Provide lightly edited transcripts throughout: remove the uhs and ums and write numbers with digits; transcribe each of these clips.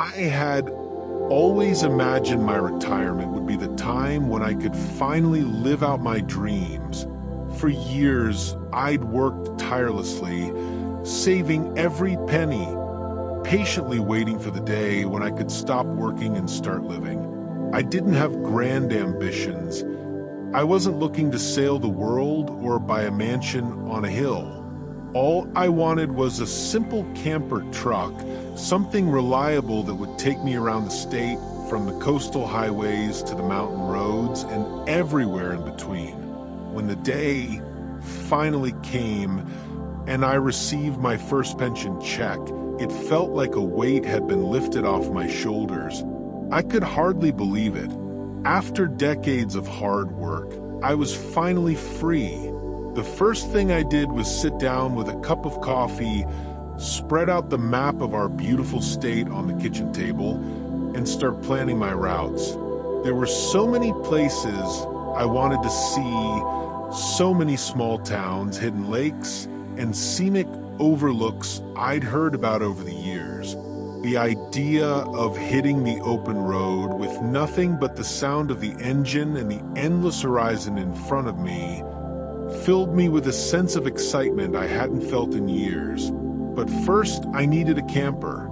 I had always imagined my retirement would be the time when I could finally live out my dreams. For years, I'd worked tirelessly, saving every penny, patiently waiting for the day when I could stop working and start living. I didn't have grand ambitions. I wasn't looking to sail the world or buy a mansion on a hill. All I wanted was a simple camper truck, something reliable that would take me around the state, from the coastal highways to the mountain roads and everywhere in between. When the day finally came and I received my first pension check, it felt like a weight had been lifted off my shoulders. I could hardly believe it. After decades of hard work, I was finally free. The first thing I did was sit down with a cup of coffee, spread out the map of our beautiful state on the kitchen table, and start planning my routes. There were so many places I wanted to see, so many small towns, hidden lakes, and scenic overlooks I'd heard about over the years. The idea of hitting the open road with nothing but the sound of the engine and the endless horizon in front of me filled me with a sense of excitement I hadn't felt in years. But first, I needed a camper.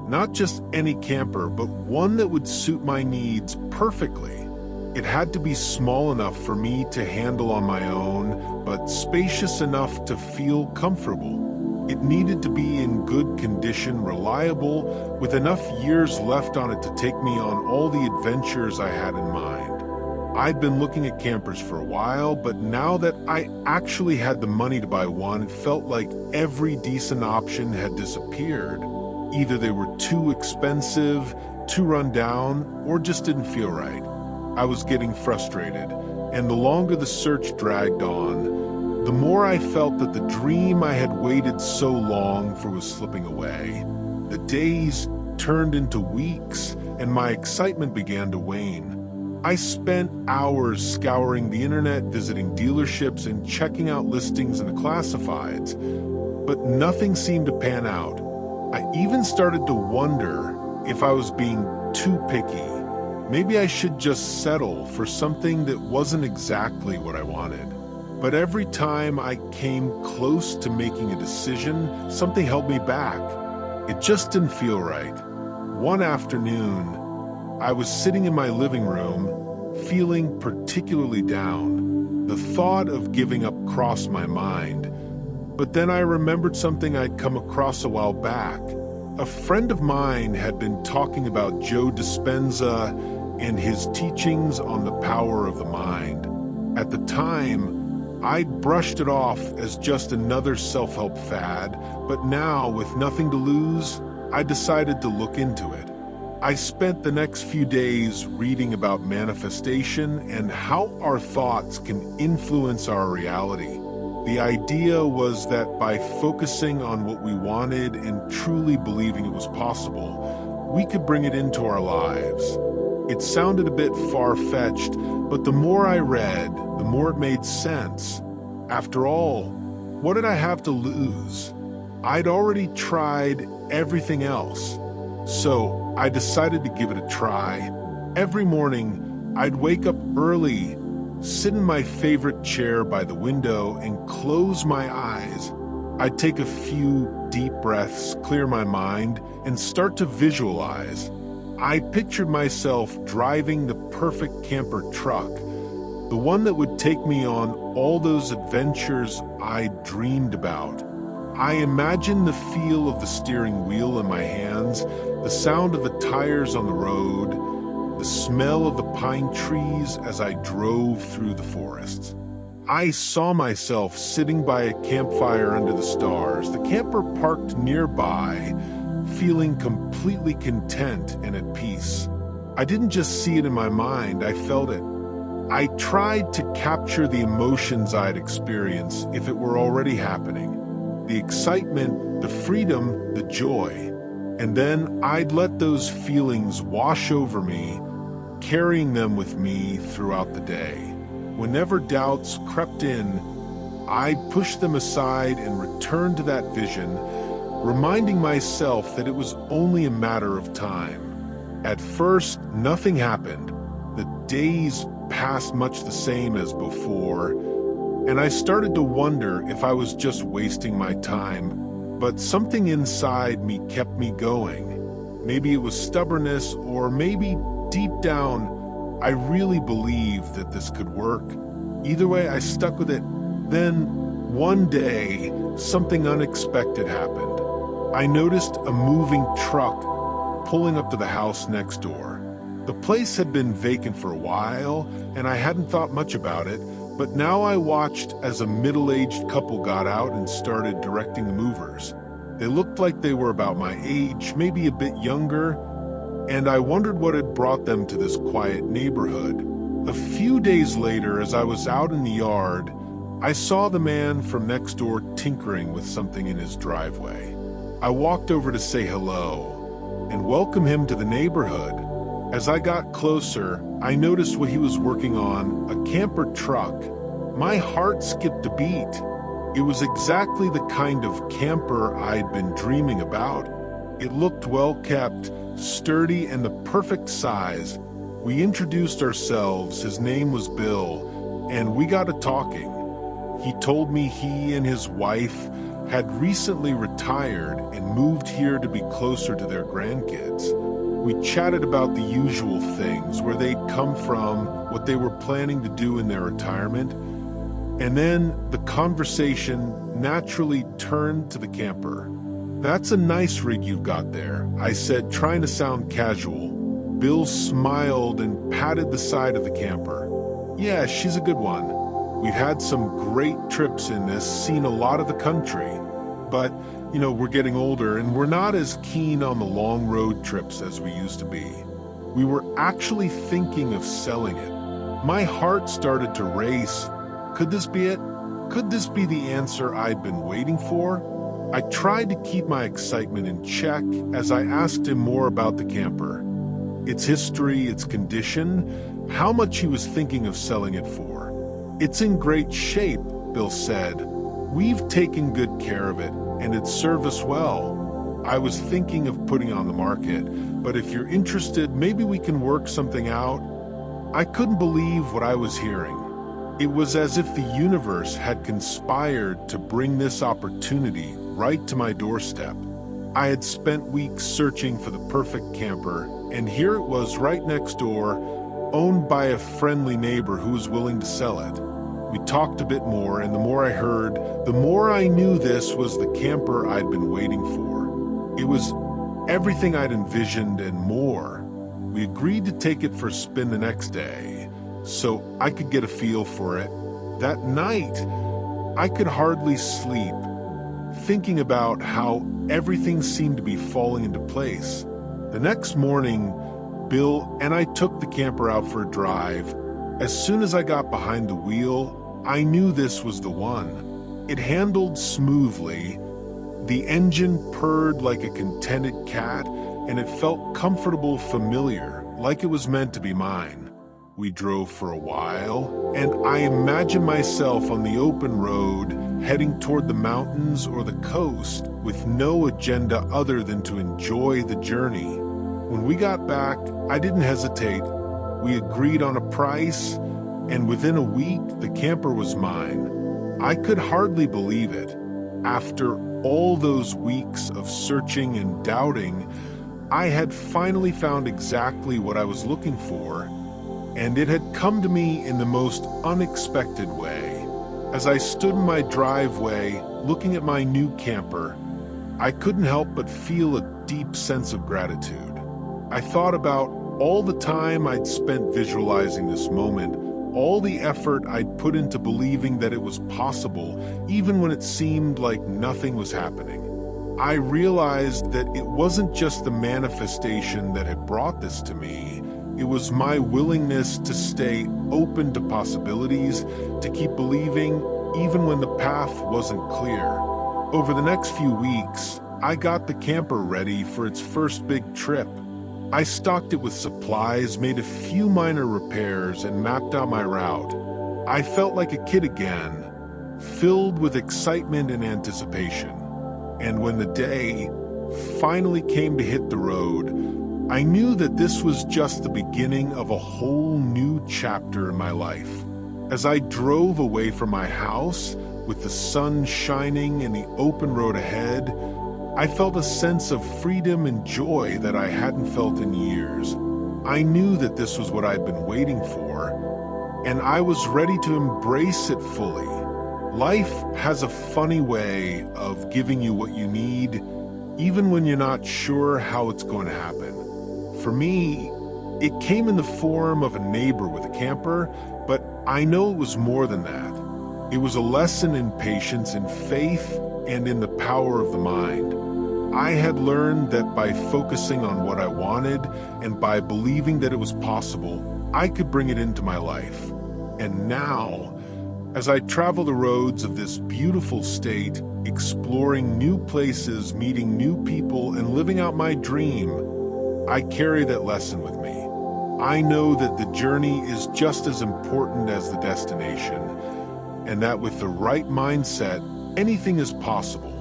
Not just any camper, but one that would suit my needs perfectly. It had to be small enough for me to handle on my own, but spacious enough to feel comfortable. It needed to be in good condition, reliable, with enough years left on it to take me on all the adventures I had in mind. I'd been looking at campers for a while, but now that I actually had the money to buy one, it felt like every decent option had disappeared. Either they were too expensive, too run down, or just didn't feel right. I was getting frustrated, and the longer the search dragged on, the more I felt that the dream I had waited so long for was slipping away. The days turned into weeks, and my excitement began to wane. I spent hours scouring the internet, visiting dealerships, and checking out listings in the classifieds, but nothing seemed to pan out. I even started to wonder if I was being too picky. Maybe I should just settle for something that wasn't exactly what I wanted. But every time I came close to making a decision, something held me back. It just didn't feel right. One afternoon, I was sitting in my living room, feeling particularly down. The thought of giving up crossed my mind. But then I remembered something I'd come across a while back. A friend of mine had been talking about Joe Dispenza and his teachings on the power of the mind. At the time, I'd brushed it off as just another self-help fad, but now, with nothing to lose, I decided to look into it. I spent the next few days reading about manifestation and how our thoughts can influence our reality. The idea was that by focusing on what we wanted and truly believing it was possible, we could bring it into our lives. It sounded a bit far-fetched, but the more I read, the more it made sense. After all, what did I have to lose? I'd already tried everything else. So I decided to give it a try. Every morning, I'd wake up early, sit in my favorite chair by the window, and close my eyes. I'd take a few deep breaths, clear my mind, and start to visualize. I pictured myself driving the perfect camper truck, the one that would take me on all those adventures I dreamed about. I imagined the feel of the steering wheel in my hands, the sound of the tires on the road, the smell of the pine trees as I drove through the forests. I saw myself sitting by a campfire under the stars, the camper parked nearby, feeling completely content and at peace. I didn't just see it in my mind, I felt it. I tried to capture the emotions I'd experienced if it were already happening. The excitement, the freedom, the joy. And then I'd let those feelings wash over me, carrying them with me throughout the day. Whenever doubts crept in, I'd push them aside and return to that vision, reminding myself that it was only a matter of time. At first, nothing happened. The days passed much the same as before, and I started to wonder if I was just wasting my time, but something inside me kept me going. Maybe it was stubbornness, or maybe deep down, I really believed that this could work. Either way, I stuck with it. Then, one day, something unexpected happened. I noticed a moving truck pulling up to the house next door. The place had been vacant for a while, and I hadn't thought much about it, but now I watched as a middle-aged couple got out and started directing the movers. They looked like they were about my age, maybe a bit younger, and I wondered what had brought them to this quiet neighborhood. A few days later, as I was out in the yard, I saw the man from next door tinkering with something in his driveway. I walked over to say hello and welcome him to the neighborhood. As I got closer, I noticed what he was working on, a camper truck. My heart skipped a beat. It was exactly the kind of camper I'd been dreaming about. It looked well kept, sturdy, and the perfect size. We introduced ourselves, his name was Bill, and we got to talking. He told me he and his wife had recently retired and moved here to be closer to their grandkids. We chatted about the usual things, where they'd come from, what they were planning to do in their retirement, and then the conversation naturally turned to the camper. "That's a nice rig you've got there," I said, trying to sound casual. Bill smiled and patted the side of the camper. "Yeah, she's a good one. We've had some great trips in this, seen a lot of the country. But, we're getting older and we're not as keen on the long road trips as we used to be. We were actually thinking of selling it." My heart started to race. Could this be it? Could this be the answer I'd been waiting for? I tried to keep my excitement in check as I asked him more about the camper. Its history, its condition, how much he was thinking of selling it for. "It's in great shape," Bill said. "We've taken good care of it, and it's served us well. I was thinking of putting on the market, but if you're interested, maybe we can work something out." I couldn't believe what I was hearing. It was as if the universe had conspired to bring this opportunity right to my doorstep. I had spent weeks searching for the perfect camper, and here it was right next door, owned by a friendly neighbor who was willing to sell it. We talked a bit more, and the more I heard, the more I knew this was the camper I'd been waiting for. It was everything I'd envisioned and more. We agreed to take it for a spin the next day, so I could get a feel for it. That night, I could hardly sleep, thinking about how everything seemed to be falling into place. The next morning, Bill and I took the camper out for a drive. As soon as I got behind the wheel, I knew this was the one. It handled smoothly, the engine purred like a contented cat, and it felt comfortable, familiar, like it was meant to be mine. We drove for a while, and I imagined myself on the open road, heading toward the mountains or the coast, with no agenda other than to enjoy the journey. When we got back, I didn't hesitate. We agreed on a price, and within a week, the camper was mine. I could hardly believe it. After all those weeks of searching and doubting, I had finally found exactly what I was looking for, and it had come to me in the most unexpected way. As I stood in my driveway, looking at my new camper, I couldn't help but feel a deep sense of gratitude. I thought about all the time I'd spent visualizing this moment, all the effort I'd put into believing that it was possible, even when it seemed like nothing was happening. I realized that it wasn't just the manifestation that had brought this to me. It was my willingness to stay open to possibilities, to keep believing, even when the path wasn't clear. Over the next few weeks, I got the camper ready for its first big trip. I stocked it with supplies, made a few minor repairs, and mapped out my route. I felt like a kid again, filled with excitement and anticipation. And when the day finally came to hit the road, I knew that this was just the beginning of a whole new chapter in my life. As I drove away from my house, with the sun shining and the open road ahead, I felt a sense of freedom and joy that I hadn't felt in years. I knew that this was what I'd been waiting for, and I was ready to embrace it fully. Life has a funny way of giving you what you need, even when you're not sure how it's going to happen. For me, it came in the form of a neighbor with a camper, but I know it was more than that. It was a lesson in patience, in faith, and in the power of the mind. I had learned that by focusing on what I wanted and by believing that it was possible, I could bring it into my life. And now, as I travel the roads of this beautiful state, exploring new places, meeting new people, and living out my dream, I carry that lesson with me. I know that the journey is just as important as the destination, and that with the right mindset, anything is possible.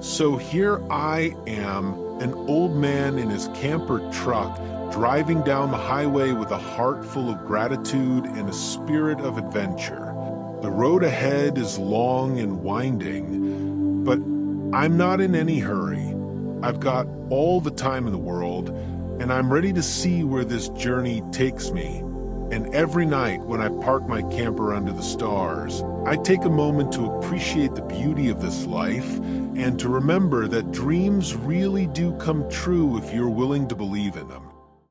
So here I am, an old man in his camper truck, driving down the highway with a heart full of gratitude and a spirit of adventure. The road ahead is long and winding, but I'm not in any hurry. I've got all the time in the world, and I'm ready to see where this journey takes me. And every night when I park my camper under the stars, I take a moment to appreciate the beauty of this life and to remember that dreams really do come true if you're willing to believe in them.